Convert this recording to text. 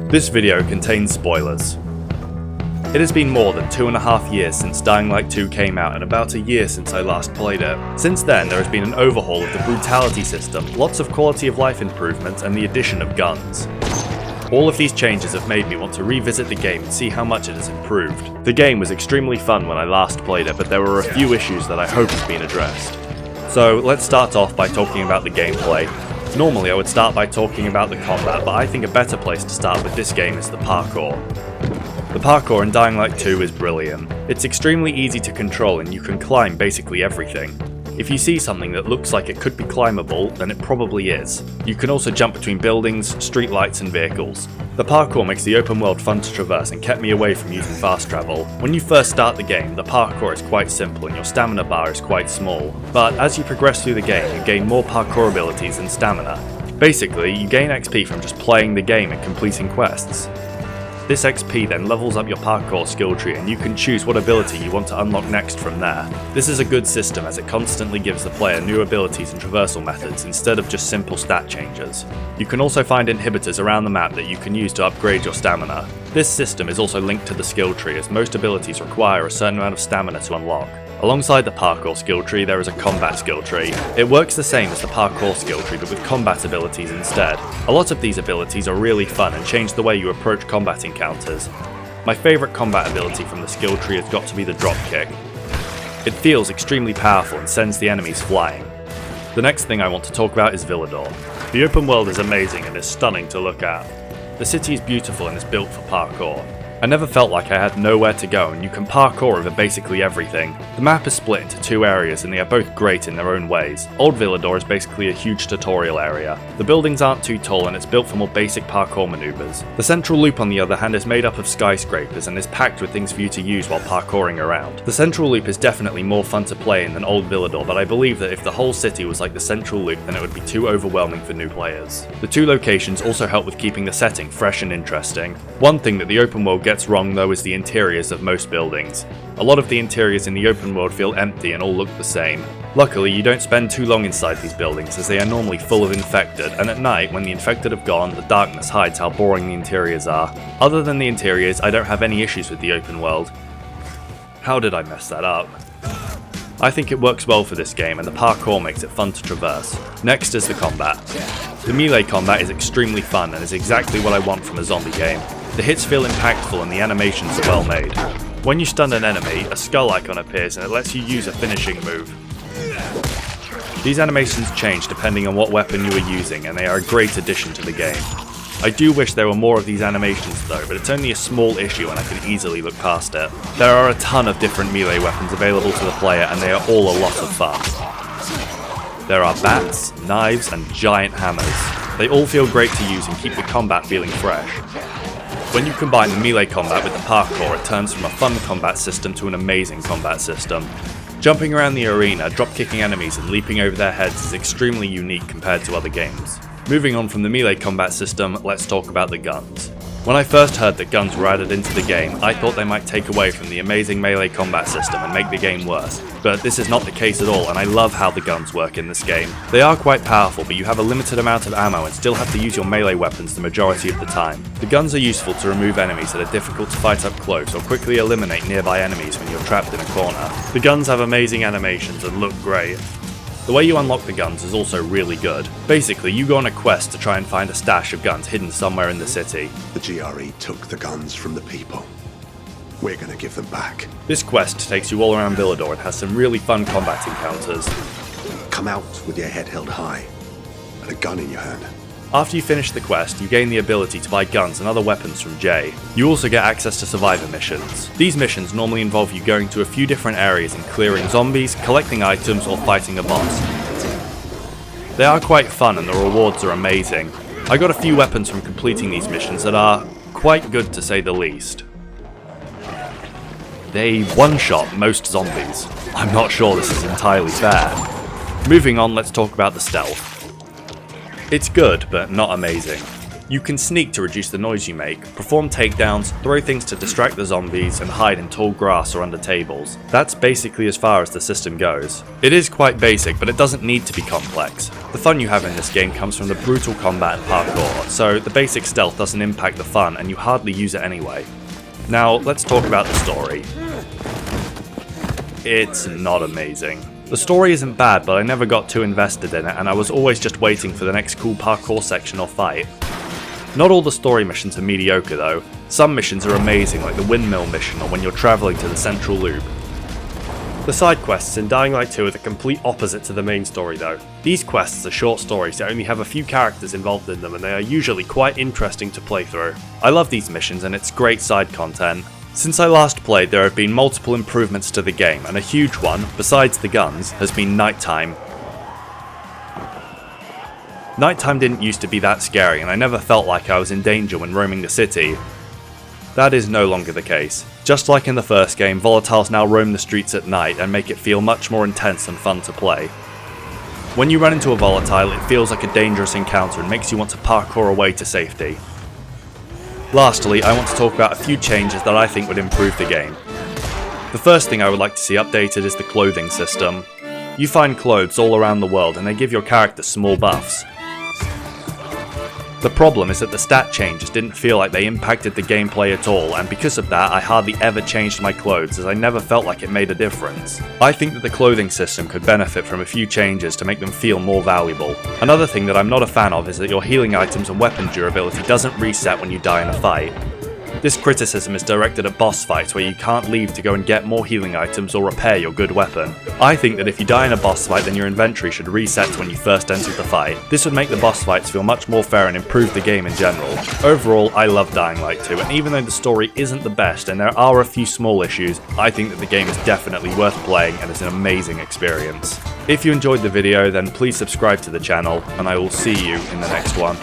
This video contains spoilers. It has been more than 2.5 years since Dying Light 2 came out and about a year since I last played it. Since then, there has been an overhaul of the brutality system, lots of quality of life improvements, and the addition of guns. All of these changes have made me want to revisit the game and see how much it has improved. The game was extremely fun when I last played it, but there were a few issues that I hope have been addressed. So let's start off by talking about the gameplay. Normally I would start by talking about the combat, but I think a better place to start with this game is the parkour. The parkour in Dying Light 2 is brilliant. It's extremely easy to control and you can climb basically everything. If you see something that looks like it could be climbable, then it probably is. You can also jump between buildings, streetlights and vehicles. The parkour makes the open world fun to traverse and kept me away from using fast travel. When you first start the game, the parkour is quite simple and your stamina bar is quite small. But as you progress through the game, you gain more parkour abilities and stamina. Basically, you gain XP from just playing the game and completing quests. This XP then levels up your parkour skill tree and you can choose what ability you want to unlock next from there. This is a good system as it constantly gives the player new abilities and traversal methods instead of just simple stat changes. You can also find inhibitors around the map that you can use to upgrade your stamina. This system is also linked to the skill tree as most abilities require a certain amount of stamina to unlock. Alongside the parkour skill tree there is a combat skill tree. It works the same as the parkour skill tree but with combat abilities instead. A lot of these abilities are really fun and change the way you approach combat encounters. My favourite combat ability from the skill tree has got to be the drop kick. It feels extremely powerful and sends the enemies flying. The next thing I want to talk about is Villedor. The open world is amazing and is stunning to look at. The city is beautiful and is built for parkour. I never felt like I had nowhere to go and you can parkour over basically everything. The map is split into two areas and they are both great in their own ways. Old Villedor is basically a huge tutorial area. The buildings aren't too tall and it's built for more basic parkour maneuvers. The central loop on the other hand is made up of skyscrapers and is packed with things for you to use while parkouring around. The central loop is definitely more fun to play in than Old Villedor, but I believe that if the whole city was like the central loop then it would be too overwhelming for new players. The two locations also help with keeping the setting fresh and interesting. One thing that the open world gets wrong though is the interiors of most buildings. A lot of the interiors in the open world feel empty and all look the same. Luckily you don't spend too long inside these buildings as they are normally full of infected, and at night when the infected have gone, the darkness hides how boring the interiors are. Other than the interiors, I don't have any issues with the open world. How did I mess that up? I think it works well for this game and the parkour makes it fun to traverse. Next is the combat. The melee combat is extremely fun and is exactly what I want from a zombie game. The hits feel impactful and the animations are well made. When you stun an enemy, a skull icon appears and it lets you use a finishing move. These animations change depending on what weapon you are using and they are a great addition to the game. I do wish there were more of these animations though, but it's only a small issue and I can easily look past it. There are a ton of different melee weapons available to the player and they are all a lot of fun. There are bats, knives and giant hammers. They all feel great to use and keep the combat feeling fresh. When you combine the melee combat with the parkour, it turns from a fun combat system to an amazing combat system. Jumping around the arena, drop-kicking enemies and leaping over their heads is extremely unique compared to other games. Moving on from the melee combat system, let's talk about the guns. When I first heard that guns were added into the game, I thought they might take away from the amazing melee combat system and make the game worse. But this is not the case at all and I love how the guns work in this game. They are quite powerful, but you have a limited amount of ammo and still have to use your melee weapons the majority of the time. The guns are useful to remove enemies that are difficult to fight up close or quickly eliminate nearby enemies when you're trapped in a corner. The guns have amazing animations and look great. The way you unlock the guns is also really good. Basically, you go on a quest to try and find a stash of guns hidden somewhere in the city. The GRE took the guns from the people. We're gonna give them back. This quest takes you all around Villedor and has some really fun combat encounters. Come out with your head held high and a gun in your hand. After you finish the quest, you gain the ability to buy guns and other weapons from Jay. You also get access to survivor missions. These missions normally involve you going to a few different areas and clearing zombies, collecting items, or fighting a boss. They are quite fun and the rewards are amazing. I got a few weapons from completing these missions that are quite good to say the least. They one-shot most zombies. I'm not sure this is entirely fair. Moving on, let's talk about the stealth. It's good, but not amazing. You can sneak to reduce the noise you make, perform takedowns, throw things to distract the zombies, and hide in tall grass or under tables. That's basically as far as the system goes. It is quite basic, but it doesn't need to be complex. The fun you have in this game comes from the brutal combat and parkour, so the basic stealth doesn't impact the fun and you hardly use it anyway. Now, let's talk about the story. It's not amazing. The story isn't bad, but I never got too invested in it, and I was always just waiting for the next cool parkour section or fight. Not all the story missions are mediocre though. Some missions are amazing, like the windmill mission or when you're travelling to the central loop. The side quests in Dying Light 2 are the complete opposite to the main story though. These quests are short stories that only have a few characters involved in them, and they are usually quite interesting to play through. I love these missions and it's great side content. Since I last played, there have been multiple improvements to the game, and a huge one, besides the guns, has been nighttime. Nighttime didn't used to be that scary, and I never felt like I was in danger when roaming the city. That is no longer the case. Just like in the first game, volatiles now roam the streets at night and make it feel much more intense and fun to play. When you run into a volatile, it feels like a dangerous encounter and makes you want to parkour away to safety. Lastly, I want to talk about a few changes that I think would improve the game. The first thing I would like to see updated is the clothing system. You find clothes all around the world and they give your character small buffs. The problem is that the stat changes didn't feel like they impacted the gameplay at all, and because of that I hardly ever changed my clothes as I never felt like it made a difference. I think that the clothing system could benefit from a few changes to make them feel more valuable. Another thing that I'm not a fan of is that your healing items and weapon durability doesn't reset when you die in a fight. This criticism is directed at boss fights where you can't leave to go and get more healing items or repair your good weapon. I think that if you die in a boss fight, then your inventory should reset when you first entered the fight. This would make the boss fights feel much more fair and improve the game in general. Overall, I love Dying Light 2, and even though the story isn't the best and there are a few small issues, I think that the game is definitely worth playing and is an amazing experience. If you enjoyed the video, then please subscribe to the channel, and I will see you in the next one.